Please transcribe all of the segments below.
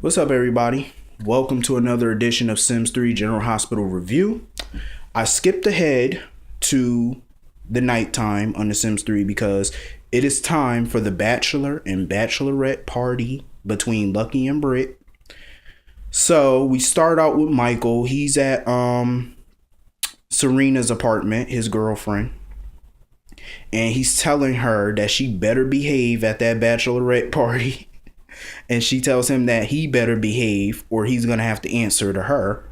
What's up, everybody? Welcome to another edition of Sims 3 General Hospital Review. I skipped ahead to the nighttime on The Sims 3 because it is time for the bachelor and bachelorette party between Lucky and Britt. So we start out with Michael. He's at Serena's apartment, his girlfriend. And he's telling her that she better behave at that bachelorette party. And she tells him that he better behave or he's going to have to answer to her.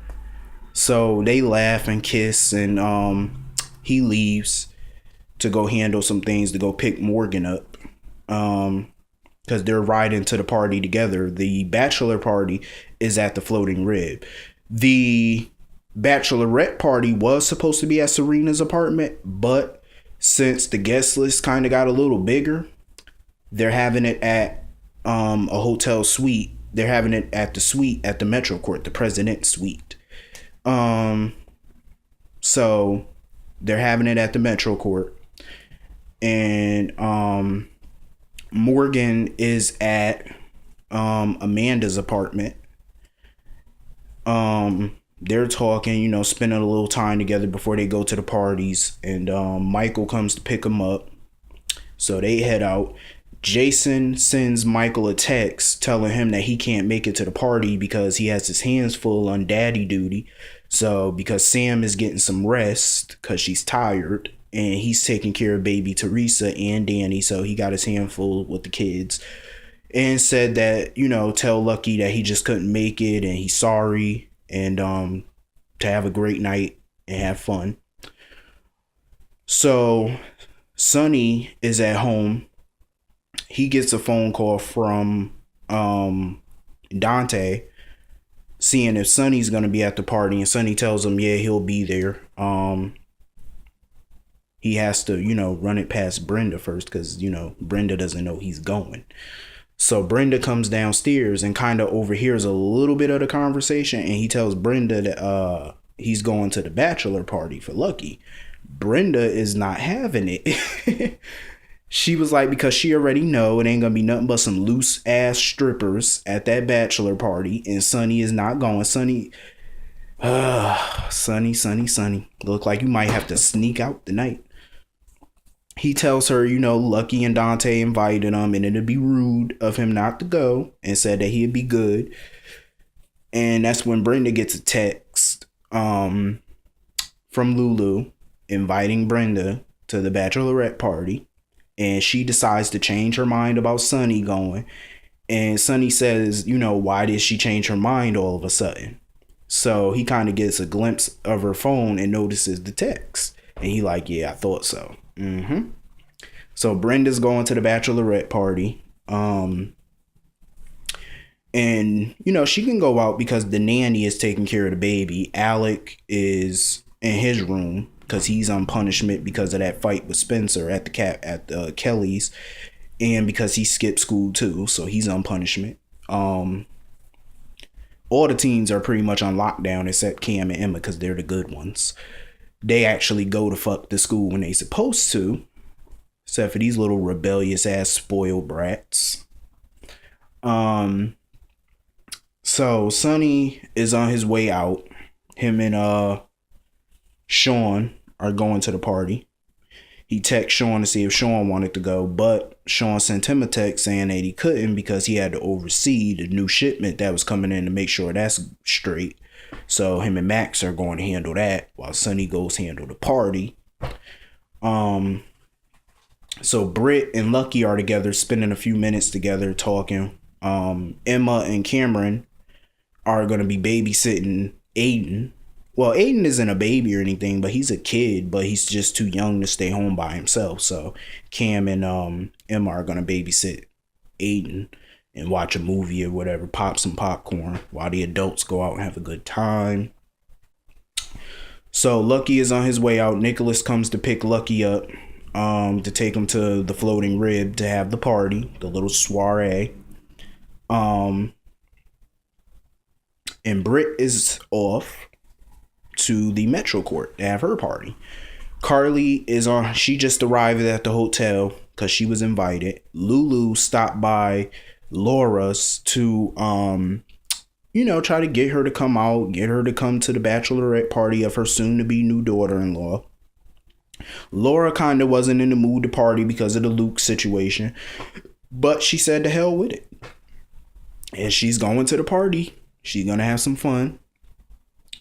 So they laugh and kiss, and he leaves to go handle some things, to go pick Morgan up. Because they're riding to the party together. The bachelor party is at the Floating Rib. The bachelorette party was supposed to be at Serena's apartment, but since the guest list kind of got a little bigger, they're having it at a hotel suite. They're having it at the suite at the Metro Court, the President's Suite. So they're having it at the Metro Court, and Morgan is at Amanda's apartment. They're talking, spending a little time together before they go to the parties, and Michael comes to pick them up. So they head out. Jason sends Michael a text telling him that he can't make it to the party because he has his hands full on daddy duty. So because Sam is getting some rest because she's tired, and he's taking care of baby Teresa and Danny, so he got his hand full with the kids, and said that, tell Lucky that he just couldn't make it and he's sorry, and to have a great night and have fun. So Sonny is at home. He gets a phone call from Dante, seeing if Sonny's gonna be at the party, and Sonny tells him, yeah, he'll be there. He has to, run it past Brenda first, because Brenda doesn't know he's going. So Brenda comes downstairs and kind of overhears a little bit of the conversation, and he tells Brenda that he's going to the bachelor party for Lucky. Brenda is not having it. She was like, because she already know it ain't gonna be nothing but some loose ass strippers at that bachelor party, and Sonny is not going. Sonny, look like you might have to sneak out tonight. He tells her, Lucky and Dante invited him, and it'd be rude of him not to go, and said that he'd be good. And that's when Brenda gets a text from Lulu inviting Brenda to the bachelorette party. And she decides to change her mind about Sonny going. And Sonny says, why did she change her mind all of a sudden? So he kind of gets a glimpse of her phone and notices the text. And he like, yeah, I thought so. So Brenda's going to the bachelorette party. And, she can go out because the nanny is taking care of the baby. Alec is in his room because he's on punishment because of that fight with Spencer at the Kelly's, and because he skipped school too, so he's on punishment. All the teens are pretty much on lockdown except Cam and Emma because they're the good ones. They actually go to fuck the school when they supposed to, except for these little rebellious ass spoiled brats. So Sonny is on his way out. Him and Sean are going to the party. He texts Sean to see if Sean wanted to go, but Sean sent him a text saying that he couldn't because he had to oversee the new shipment that was coming in to make sure that's straight. So him and Max are going to handle that while Sonny goes handle the party. So Britt and Lucky are together, spending a few minutes together talking. Emma and Cameron are going to be babysitting Aiden. Well, Aiden isn't a baby or anything, but he's a kid, but he's just too young to stay home by himself. So Cam and Emma are going to babysit Aiden and watch a movie or whatever, pop some popcorn while the adults go out and have a good time. So Lucky is on his way out. Nicholas comes to pick Lucky up to take him to the Floating Rib to have the party, the little soiree. And Britt is off to the Metro Court to have her party. Carly she just arrived at the hotel because she was invited. Lulu stopped by Laura's to try to get her to come out, get her to come to the bachelorette party of her soon to be new daughter in law. Laura kind of wasn't in the mood to party because of the Luke situation, but she said to hell with it. And she's going to the party. She's going to have some fun.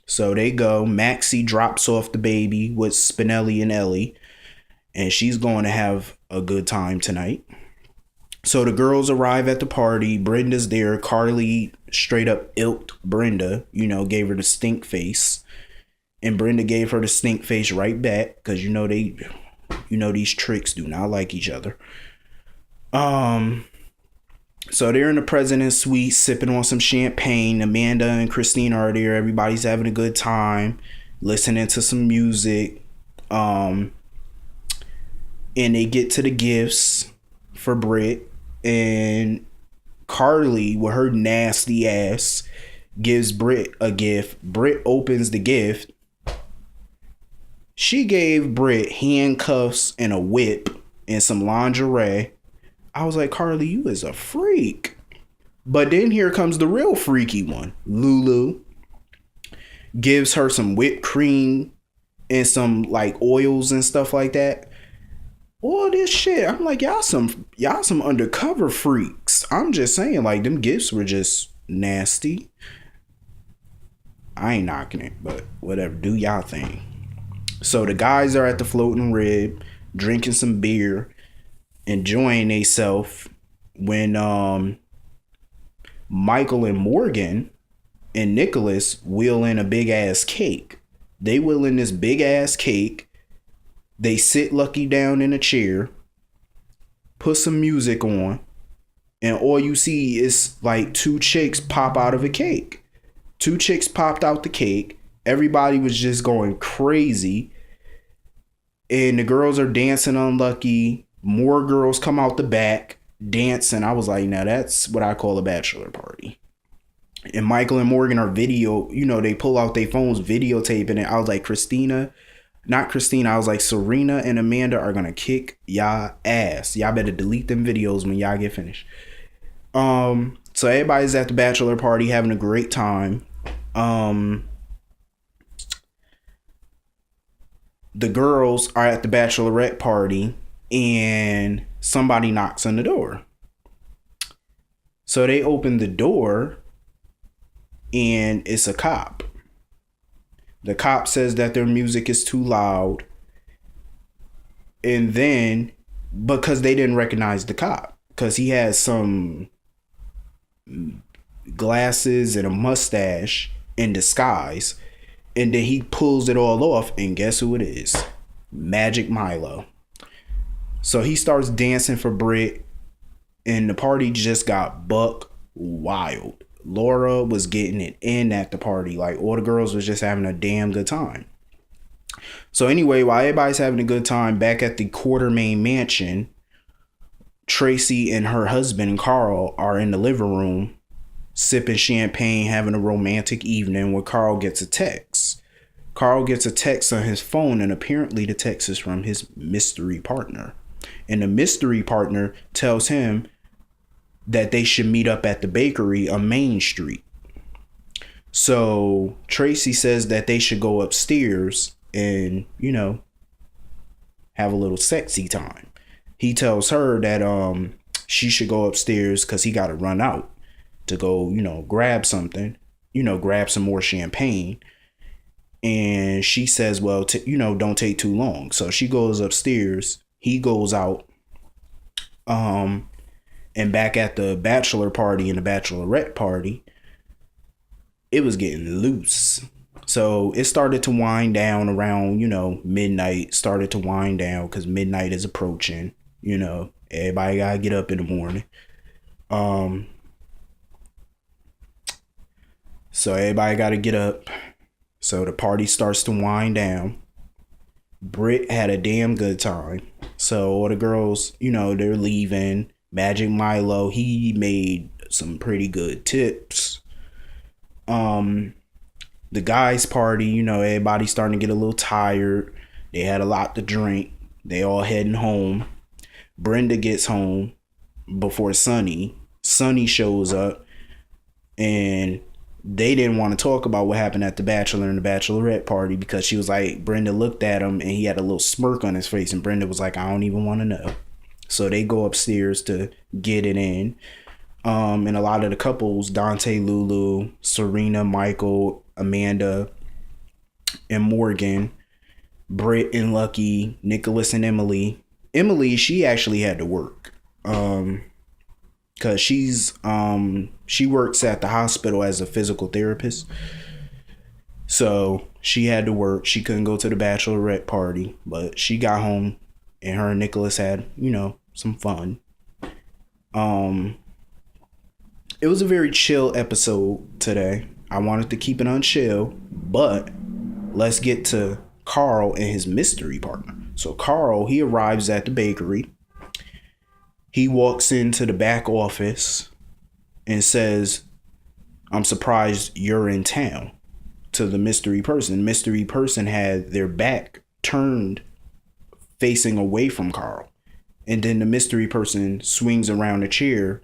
So they go. Maxie drops off the baby with Spinelli and Ellie, and she's going to have a good time tonight. So the girls arrive at the party. Brenda's there. Carly straight up ilked Brenda, gave her the stink face. And Brenda gave her the stink face right back because these tricks do not like each other. So they're in the president's suite sipping on some champagne. Amanda and Christina are there. Everybody's having a good time, listening to some music. And they get to the gifts for Britt, and Carly, with her nasty ass, gives Britt a gift. Britt opens the gift. She gave Britt handcuffs and a whip and some lingerie. I was like, Carly, you is a freak. But then here comes the real freaky one. Lulu gives her some whipped cream and some like oils and stuff like that. All this shit. I'm like, y'all some undercover freaks. I'm just saying, like, them gifts were just nasty. I ain't knocking it, but whatever. Do y'all thing. So the guys are at the Floating Rib, drinking some beer, enjoying themselves, when Michael and Morgan and Nicholas wheel in a big ass cake. They wheel in this big ass cake. They sit Lucky down in a chair, put some music on, and all you see is like two chicks pop out of a cake. Two chicks popped out the cake. Everybody was just going crazy. And the girls are dancing on Lucky. More girls come out the back dancing. I was like, now that's what I call a bachelor party. And Michael and Morgan are they pull out their phones videotaping it. I was like, I was like, Serena and Amanda are gonna kick y'all ass. Y'all better delete them videos when y'all get finished. So everybody's at the bachelor party having a great time. The girls are at the bachelorette party and somebody knocks on the door. So they open the door and it's a cop. The cop says that their music is too loud. And then, because they didn't recognize the cop, because he has some glasses and a mustache in disguise. And then he pulls it all off, and guess who it is? Magic Milo. So he starts dancing for Britt, and the party just got buck wild. Laura was getting it in at the party. Like, all the girls was just having a damn good time. So anyway, while everybody's having a good time back at the Quartermain mansion, Tracy and her husband, Carl, are in the living room sipping champagne, having a romantic evening, when Carl gets a text. Carl gets a text on his phone, and apparently the text is from his mystery partner. And the mystery partner tells him that they should meet up at the bakery on Main Street. So Tracy says that they should go upstairs and, have a little sexy time. He tells her that she should go upstairs because he got to run out to go, grab something, grab some more champagne. And she says, well, don't take too long. So she goes upstairs. He goes out. And back at the bachelor party and the bachelorette party, it was getting loose. So it started to wind down around, midnight. Started to wind down because midnight is approaching. Everybody gotta get up in the morning. So everybody gotta get up. So the party starts to wind down. Britt had a damn good time. So all the girls, they're leaving. Magic Milo, he made some pretty good tips. The guys' party, everybody's starting to get a little tired. They had a lot to drink. They all heading home. Brenda gets home before Sonny. Sonny shows up, and they didn't want to talk about what happened at the bachelor and the bachelorette party because she was like, Brenda looked at him and he had a little smirk on his face, and Brenda was like, I don't even want to know. So they go upstairs to get it in. And a lot of the couples, Dante, Lulu, Serena, Michael, Amanda, and Morgan, Britt and Lucky, Nicholas and Emily. Emily, she actually had to work. Cause she works at the hospital as a physical therapist. So she had to work. She couldn't go to the bachelorette party, but she got home and her and Nicholas had, some fun. It was a very chill episode today. I wanted to keep it unchill, but let's get to Carl and his mystery partner. So Carl, he arrives at the bakery. He walks into the back office and says, I'm surprised you're in town, to the mystery person. Mystery person had their back turned facing away from Carl. And then the mystery person swings around a chair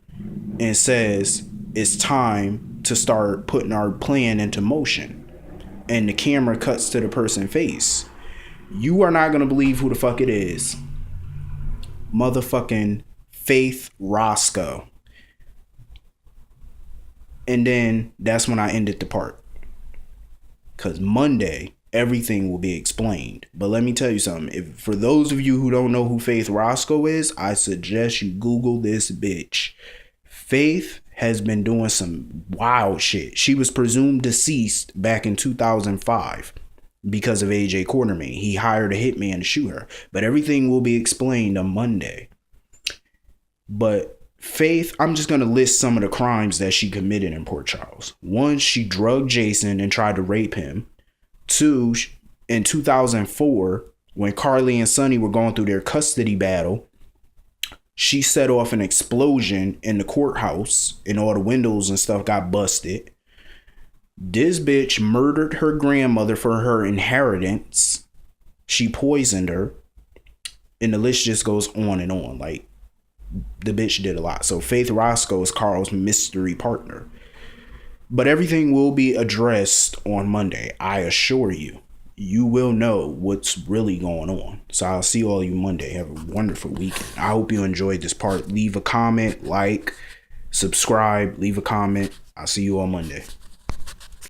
and says, it's time to start putting our plan into motion. And the camera cuts to the person's face. You are not going to believe who the fuck it is. Motherfucking Faith Roscoe. And then that's when I ended the part. Because Monday, everything will be explained. But let me tell you something. If for those of you who don't know who Faith Roscoe is, I suggest you Google this bitch. Faith has been doing some wild shit. She was presumed deceased back in 2005 because of AJ Quartermain. He hired a hitman to shoot her. But everything will be explained on Monday. But Faith, I'm just going to list some of the crimes that she committed in Port Charles. 1, she drugged Jason and tried to rape him. 2, in 2004, when Carly and Sonny were going through their custody battle, she set off an explosion in the courthouse and all the windows and stuff got busted. This bitch murdered her grandmother for her inheritance. She poisoned her. And the list just goes on and on. Like, the bitch did a lot. So Faith Roscoe is Carl's mystery partner. But everything will be addressed on Monday. I assure you. You will know what's really going on. So I'll see all you Monday. Have a wonderful weekend. I hope you enjoyed this part. Leave a comment, like, subscribe, leave a comment. I'll see you on Monday.